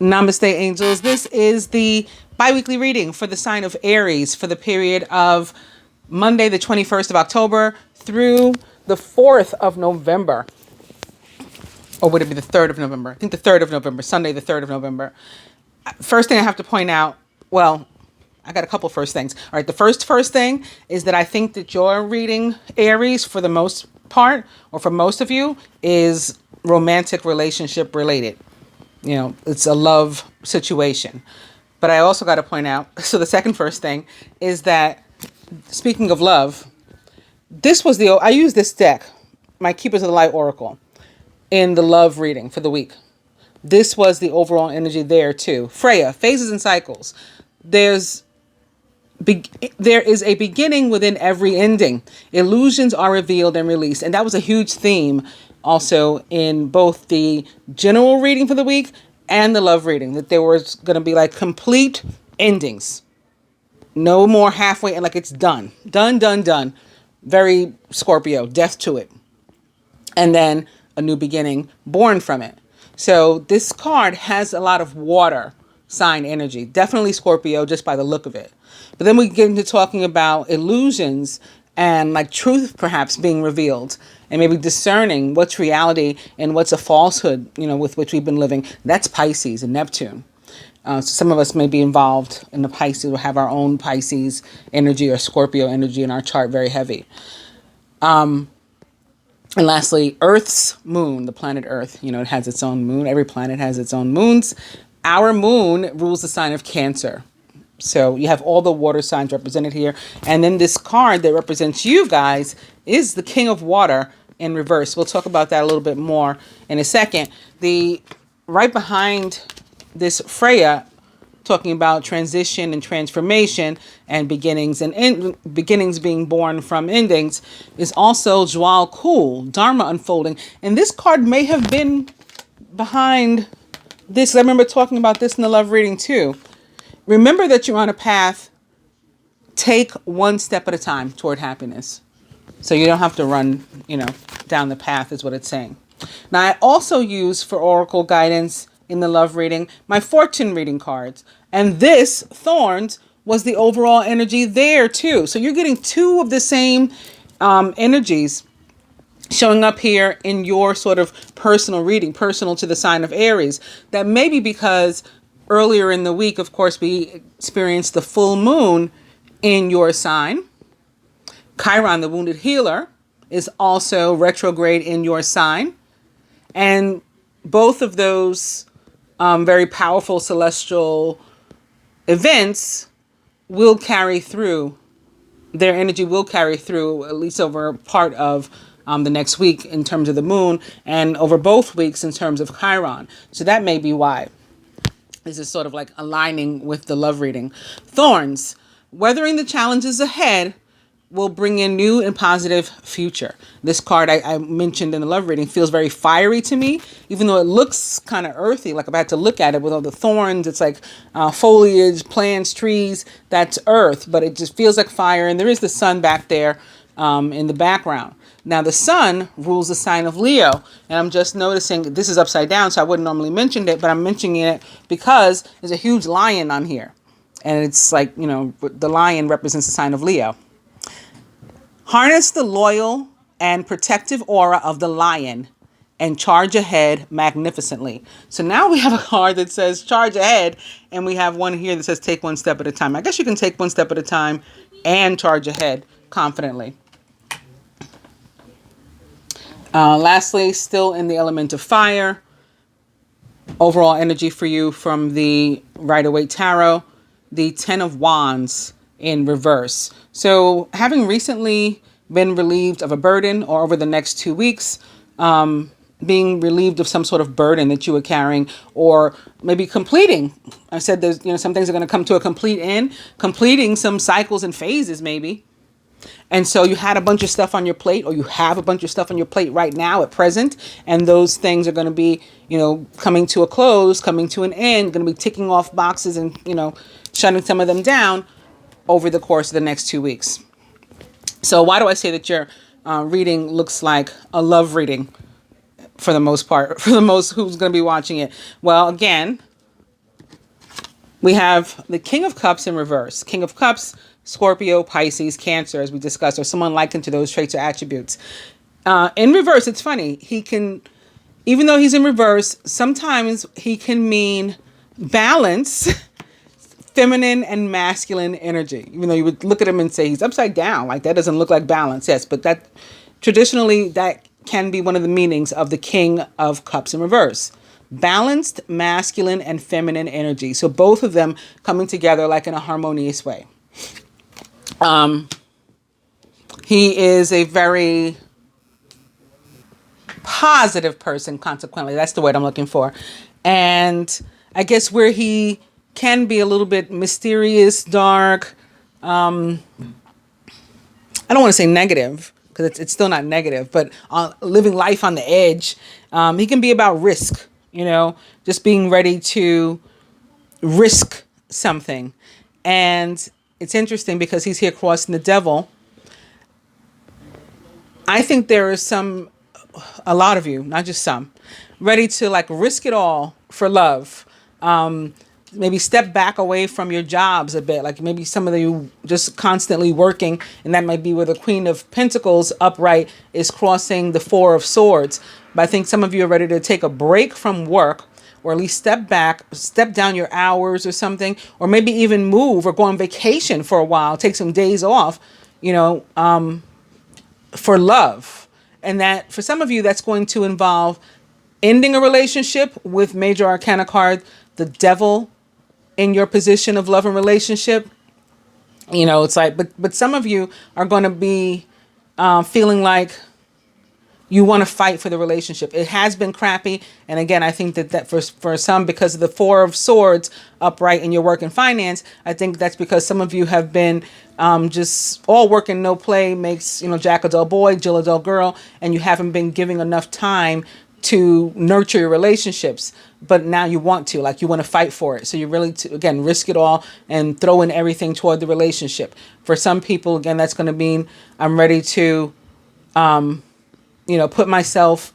Namaste, angels. This is the bi-weekly reading for the sign of Aries for the period of Monday, the 21st of October through the 4th of November. Or would it be the 3rd of November? I think the 3rd of November, Sunday, the 3rd of November. First thing I have to point out, well, I got a couple first things. All right, the first thing is that I think that your reading, Aries, for the most part, or for most of you, is romantic relationship related. You know, it's a love situation. But I also got to point out, so the first thing is that, speaking of love, I used this deck, my Keepers of the Light Oracle, in the love reading for the week. This was the overall energy there too. Freya, phases and cycles. There is a beginning within every ending. Illusions are revealed and released. And that was a huge theme also in both the general reading for the week and the love reading, that there was going to be like complete endings. No more halfway and like it's done. Done. Very Scorpio, death to it. And then a new beginning born from it. So this card has a lot of water sign energy. Definitely Scorpio just by the look of it. But then we get into talking about illusions and like truth perhaps being revealed and maybe discerning what's reality and what's a falsehood, with which we've been living. That's Pisces and Neptune. So some of us may be involved in the Pisces or have our own Pisces energy or Scorpio energy in our chart very heavy. And lastly, Earth's moon, the planet Earth, it has its own moon. Every planet has its own moons. Our moon rules the sign of Cancer. So you have all the water signs represented here. And then this card that represents you guys is the King of Water in reverse. We'll talk about that a little bit more in a second. Right behind this Freya, talking about transition and transformation and beginnings and beginnings being born from endings, is also Jwal Kul, Dharma unfolding. And this card may have been behind this. I remember talking about this in the love reading too. Remember that you're on a path. Take one step at a time toward happiness. So you don't have to run, down the path is what it's saying. Now, I also use for oracle guidance in the love reading my fortune reading cards. And this, Thorns, was the overall energy there too. So you're getting two of the same energies showing up here in your sort of personal reading, personal to the sign of Aries. That may be because earlier in the week, of course, we experienced the full moon in your sign. Chiron, the wounded healer, is also retrograde in your sign. And both of those very powerful celestial events will carry through. Their energy will carry through at least over part of the next week in terms of the moon and over both weeks in terms of Chiron. So that may be why. This is sort of like aligning with the love reading. Thorns, weathering the challenges ahead will bring in new and positive future. This card I mentioned in the love reading feels very fiery to me, even though it looks kind of earthy. Like I'm about to look at it with all the thorns. It's like foliage, plants, trees. That's earth, but it just feels like fire. And there is the sun back there in the background. Now, the sun rules the sign of Leo, and I'm just noticing this is upside down, so I wouldn't normally mention it, but I'm mentioning it because there's a huge lion on here. And it's like, the lion represents the sign of Leo. Harness the loyal and protective aura of the lion and charge ahead magnificently. So now we have a card that says charge ahead, and we have one here that says take one step at a time. I guess you can take one step at a time and charge ahead confidently. Lastly, still in the element of fire, overall energy for you from the Rider-Waite Tarot, the 10 of Wands in reverse. So having recently been relieved of a burden, or over the next 2 weeks, being relieved of some sort of burden that you were carrying, or maybe completing. I said there's, some things are going to come to a complete end, completing some cycles and phases maybe. And so you had a bunch of stuff on your plate, or you have a bunch of stuff on your plate right now at present. And those things are going to be, coming to a close, coming to an end, going to be ticking off boxes and, shutting some of them down over the course of the next 2 weeks. So why do I say that your reading looks like a love reading for the most part, for the most who's going to be watching it? Well, again, We have the King of Cups in reverse. King of Cups, Scorpio, Pisces, Cancer, as we discussed, or someone likened to those traits or attributes. In reverse, it's funny. He can, even though he's in reverse, sometimes he can mean balance, feminine and masculine energy. Even though you would look at him and say he's upside down, like that doesn't look like balance. Yes, but that traditionally that can be one of the meanings of the King of Cups in reverse. Balanced masculine and feminine energy. So both of them coming together like in a harmonious way. He is a very positive person, consequently. That's the word I'm looking for. And I guess where he can be a little bit mysterious, dark. I don't want to say negative, because it's still not negative, but living life on the edge. He can be about risk, just being ready to risk something. And it's interesting because he's here crossing the devil. I think there is a lot of you, not just some, ready to like risk it all for love. Maybe step back away from your jobs a bit. Like maybe some of you just constantly working, and that might be where the Queen of Pentacles upright is crossing the Four of Swords. But I think some of you are ready to take a break from work, or at least step back, step down your hours or something, or maybe even move or go on vacation for a while, take some days off, for love. And that for some of you, that's going to involve ending a relationship with Major Arcana card, the Devil, in your position of love and relationship. It's like, but some of you are going to be feeling like you want to fight for the relationship. It has been crappy. And again, I think that for some, because of the Four of Swords upright in your work and finance, I think that's because some of you have been just all work and no play makes, Jack a dull boy, Jill a dull girl, and you haven't been giving enough time to nurture your relationships. But now you want to, like you want to fight for it. So you're really, again, risk it all and throw in everything toward the relationship. For some people, again, that's going to mean I'm ready to, put myself,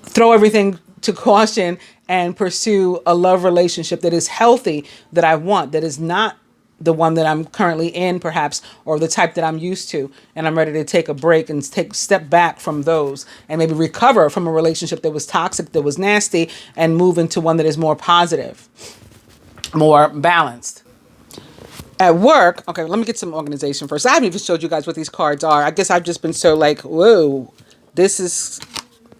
throw everything to caution and pursue a love relationship that is healthy, that I want, that is not the one that I'm currently in, perhaps, or the type that I'm used to. And I'm ready to take a break and step back from those and maybe recover from a relationship that was toxic, that was nasty, and move into one that is more positive, more balanced. At work, okay, let me get some organization first. I haven't even showed you guys what these cards are. I guess I've just been so like, whoa, this is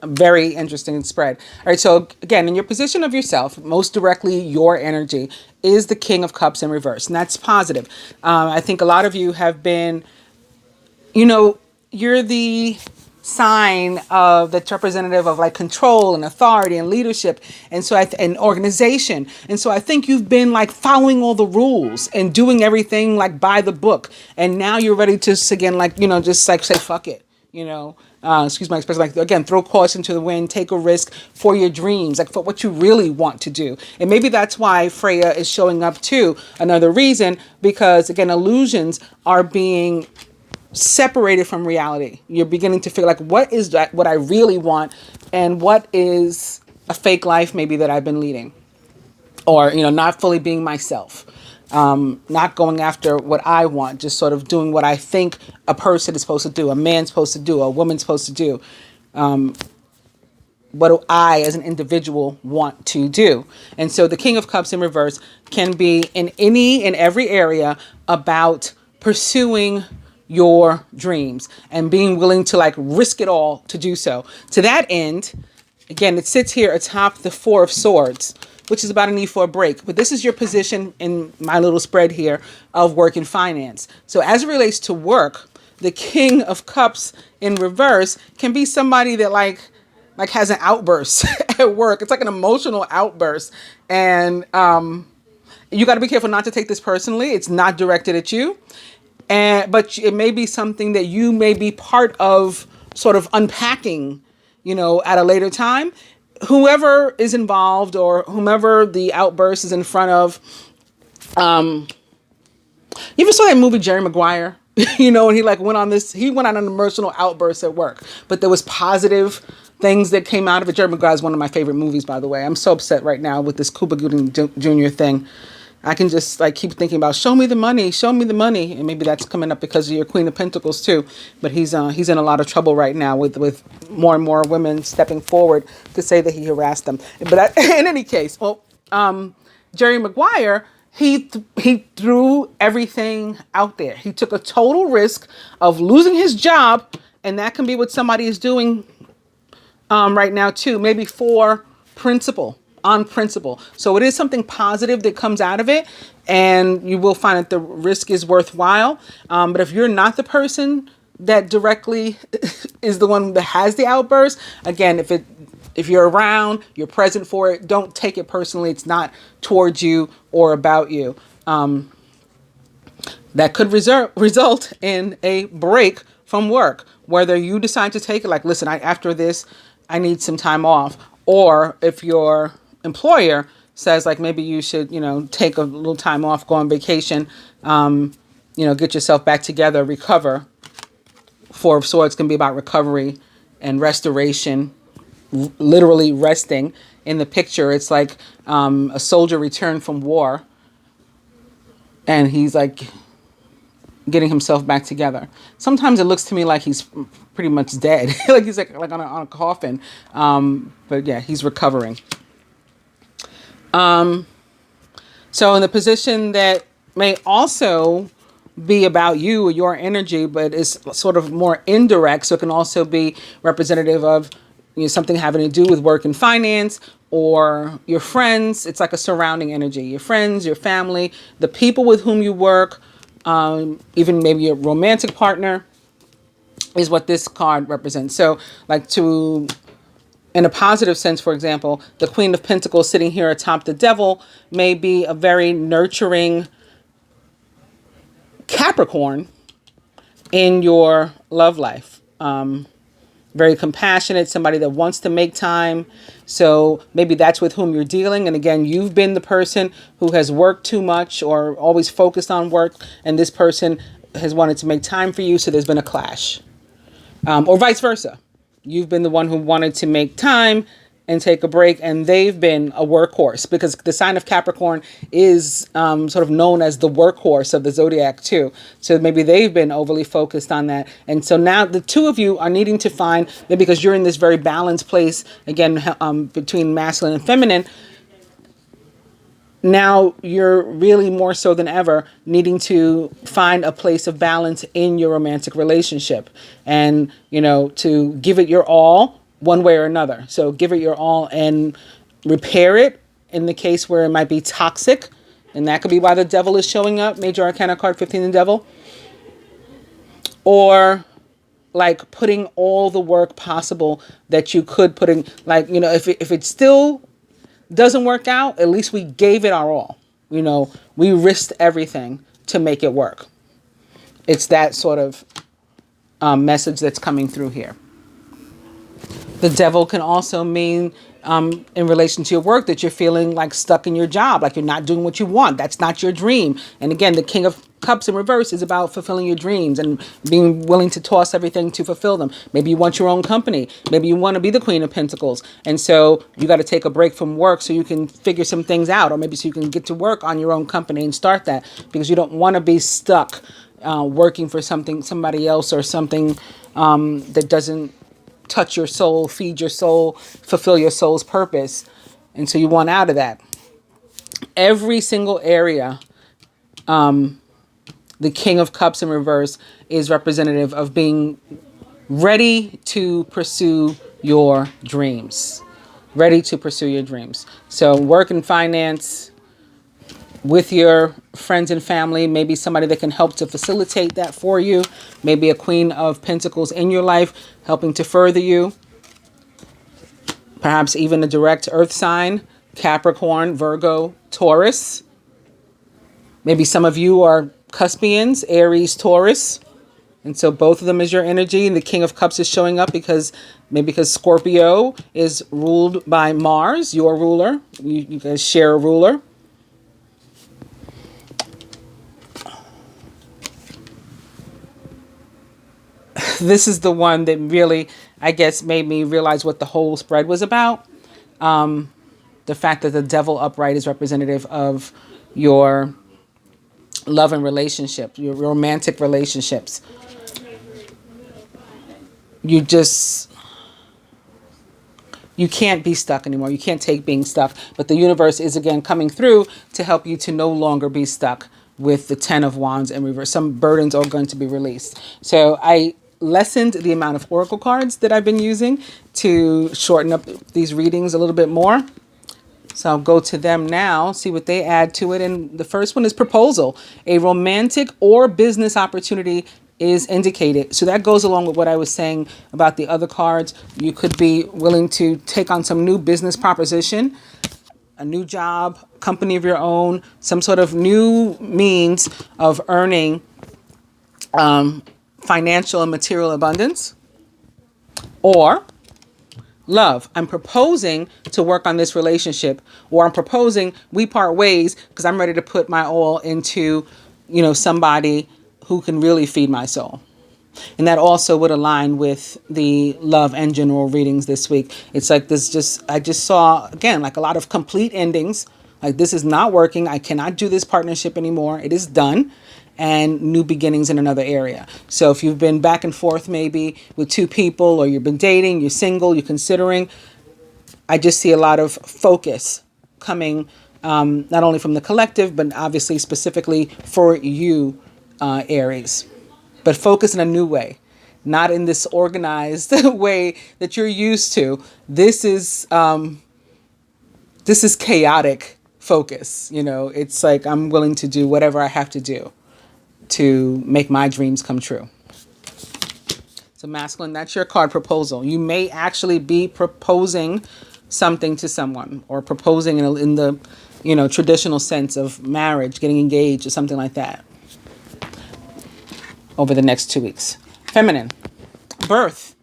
a very interesting spread. All right, so again, in your position of yourself, most directly your energy is the King of Cups in reverse, and that's positive. I think a lot of you have been, you're the sign of that's representative of like control and authority and leadership, and so and organization. And so I think you've been like following all the rules and doing everything like by the book, and now you're ready to again just like say fuck it, excuse my expression, like again, throw caution to the wind, take a risk for your dreams, like for what you really want to do. And maybe that's why Freya is showing up too. Another reason, because again, illusions are being separated from reality. You're beginning to feel like, what is that, what I really want, and what is a fake life maybe that I've been leading, or, not fully being myself. Not going after what I want, just sort of doing what I think a person is supposed to do, a man's supposed to do, a woman's supposed to do. What do I as an individual want to do? And so the King of Cups in reverse can be in any and every area about pursuing your dreams and being willing to like risk it all to do so. To that end, again, it sits here atop the Four of Swords, which is about a need for a break. But this is your position in my little spread here of work and finance. So as it relates to work, the King of Cups in reverse can be somebody that like has an outburst at work. It's like an emotional outburst. And you got to be careful not to take this personally. It's not directed at you. But it may be something that you may be part of sort of unpacking, at a later time. Whoever is involved or whomever the outburst is in front of. You ever saw that movie Jerry Maguire? And he went on an emotional outburst at work, but there was positive things that came out of it. Jerry Maguire is one of my favorite movies, by the way. I'm so upset right now with this Cuba Gooding Jr. thing. I can just like keep thinking about show me the money, and maybe that's coming up because of your Queen of Pentacles too. But he's in a lot of trouble right now with more and more women stepping forward to say that he harassed them. But in any case, well, Jerry Maguire, he threw everything out there. He took a total risk of losing his job, and that can be what somebody is doing right now too. Maybe on principle. So it is something positive that comes out of it, and you will find that the risk is worthwhile. But if you're not the person that directly is the one that has the outburst, again, if you're around, you're present for it, don't take it personally. It's not towards you or about you. That could result in a break from work, whether you decide to take it like, listen, after this, I need some time off. Or if your employer says like, maybe you should, take a little time off, go on vacation, get yourself back together, recover. Four of Swords can be about recovery and restoration, literally resting. In the picture, it's like a soldier returned from war, and he's like getting himself back together. Sometimes it looks to me like he's pretty much dead, like he's like on a coffin. But yeah, he's recovering. So in the position that may also be about you or your energy, but is sort of more indirect. So it can also be representative of something having to do with work and finance, or your friends. It's like a surrounding energy. Your friends, your family, the people with whom you work, even maybe your romantic partner is what this card represents. So like in a positive sense, for example, the Queen of Pentacles sitting here atop the Devil may be a very nurturing Capricorn in your love life. Very compassionate, somebody that wants to make time. So maybe that's with whom you're dealing. And again, you've been the person who has worked too much or always focused on work, and this person has wanted to make time for you. So there's been a clash, or vice versa. You've been the one who wanted to make time and take a break, and they've been a workhorse, because the sign of Capricorn is sort of known as the workhorse of the zodiac too. So maybe they've been overly focused on that. And so now the two of you are needing to find, maybe because you're in this very balanced place, again, between masculine and feminine, now you're really more so than ever needing to find a place of balance in your romantic relationship, and, to give it your all one way or another. So give it your all and repair it in the case where it might be toxic. And that could be why the Devil is showing up. Major Arcana card 15, the Devil. Or like putting all the work possible that you could put in, like, if it still doesn't work out, at least we gave it our all. We risked everything to make it work. It's that sort of message that's coming through here. The Devil can also mean in relation to your work that you're feeling like stuck in your job, like you're not doing what you want. That's not your dream. And again, the King of Cups in reverse is about fulfilling your dreams and being willing to toss everything to fulfill them. Maybe you want your own company. Maybe you want to be the Queen of Pentacles. And so you got to take a break from work so you can figure some things out, or maybe so you can get to work on your own company and start that, because you don't want to be stuck working for somebody else, or something that doesn't touch your soul, feed your soul, fulfill your soul's purpose. And so you want out of that. Every single area, the King of Cups in reverse is representative of being ready to pursue your dreams. Ready to pursue your dreams. So work and finance, with your friends and family, maybe somebody that can help to facilitate that for you. Maybe a Queen of Pentacles in your life helping to further you. Perhaps even a direct earth sign, Capricorn, Virgo, Taurus. Maybe some of you are Cuspians, Aries, Taurus. And so both of them is your energy. And the King of Cups is showing up because Scorpio is ruled by Mars, your ruler. You guys share a ruler. This is the one that really I guess, made me realize what the whole spread was about. The fact that the devil upright is representative of your love and relationship, your romantic relationships. You can't be stuck anymore. You can't take being stuck. But the universe is again coming through to help you to no longer be stuck with the 10 of Wands in reverse. Some burdens are going to be released. So I lessened the amount of oracle cards that I've been using to shorten up these readings a little bit more. So I'll go to them now, see what they add to it. And the first one is proposal. A romantic or business opportunity is indicated. So that goes along with what I was saying about the other cards. You could be willing to take on some new business proposition, a new job, company of your own, some sort of new means of earning financial and material abundance. Or love, I'm proposing to work on this relationship, or I'm proposing we part ways because I'm ready to put my all into, somebody who can really feed my soul. And that also would align with the love and general readings this week. It's like I just saw, again, like a lot of complete endings. Like, this is not working. I cannot do this partnership anymore. It is done. And new beginnings in another area. So if you've been back and forth maybe with two people, or you've been dating, you're single, you're considering, I just see a lot of focus coming, not only from the collective, but obviously specifically for you, Aries. But focus in a new way, not in this organized way that you're used to. This is chaotic focus. It's like I'm willing to do whatever I have to do to make my dreams come true. So masculine, that's your card, proposal. You may actually be proposing something to someone, or proposing in the traditional sense of marriage, getting engaged or something like that over the next 2 weeks. Feminine, birth.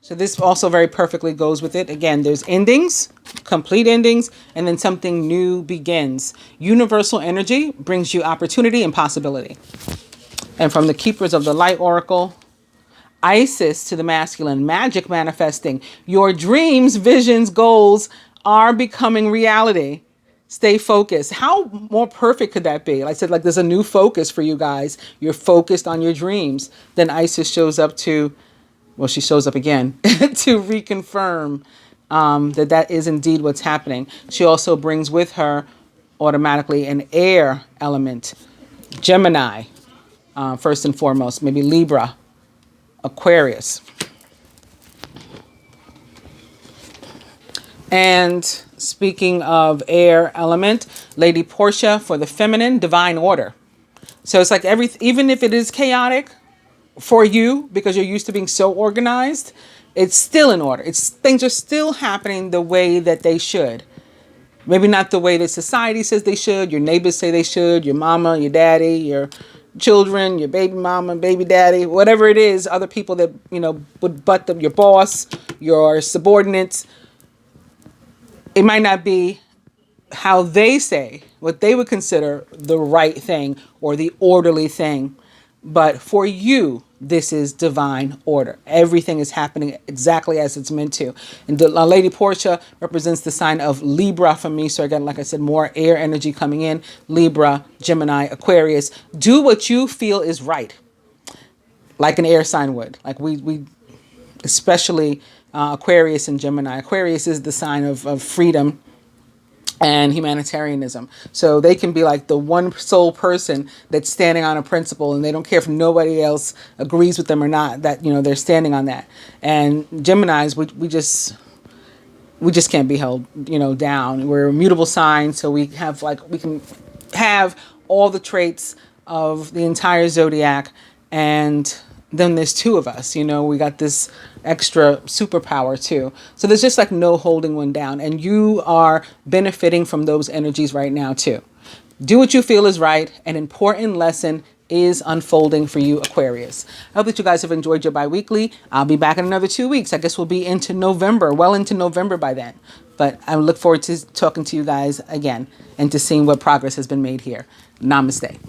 So this also very perfectly goes with it. Again, there's endings, complete endings, and then something new begins. Universal energy brings you opportunity and possibility. And from the Keepers of the Light Oracle, Isis to the masculine, magic manifesting. Your dreams, visions, goals are becoming reality. Stay focused. How more perfect could that be? Like I said, like there's a new focus for you guys. You're focused on your dreams. Then Isis shows up she shows up again to reconfirm that is indeed what's happening. She also brings with her automatically an air element, Gemini. First and foremost, maybe Libra, Aquarius. And speaking of air element, Lady Portia for the feminine, divine order. So it's like even if it is chaotic for you because you're used to being so organized, it's still in order. Things are still happening the way that they should. Maybe not the way that society says they should, your neighbors say they should, your mama, your daddy, your children, your baby mama, baby daddy, whatever it is, other people that, would butt them, your boss, your subordinates. It might not be how they say, what they would consider the right thing or the orderly thing. But for you, this is divine order. Everything is happening exactly as it's meant to. And Lady Portia represents the sign of Libra for me. So again, like I said, more air energy coming in. Libra, Gemini, Aquarius. Do what you feel is right. Like an air sign would. Like we especially Aquarius and Gemini. Aquarius is the sign of freedom and humanitarianism. So they can be like the one sole person that's standing on a principle, and they don't care if nobody else agrees with them or not, that, they're standing on that. And Geminis, we just can't be held, down. We're mutable signs. So we can have all the traits of the entire zodiac, and then there's two of us, we got this extra superpower too. So there's just like no holding one down, and you are benefiting from those energies right now too. Do what you feel is right. An important lesson is unfolding for you, Aquarius. I hope that you guys have enjoyed your biweekly. I'll be back in another 2 weeks. I guess we'll be into November, well into November by then. But I look forward to talking to you guys again and to seeing what progress has been made here. Namaste.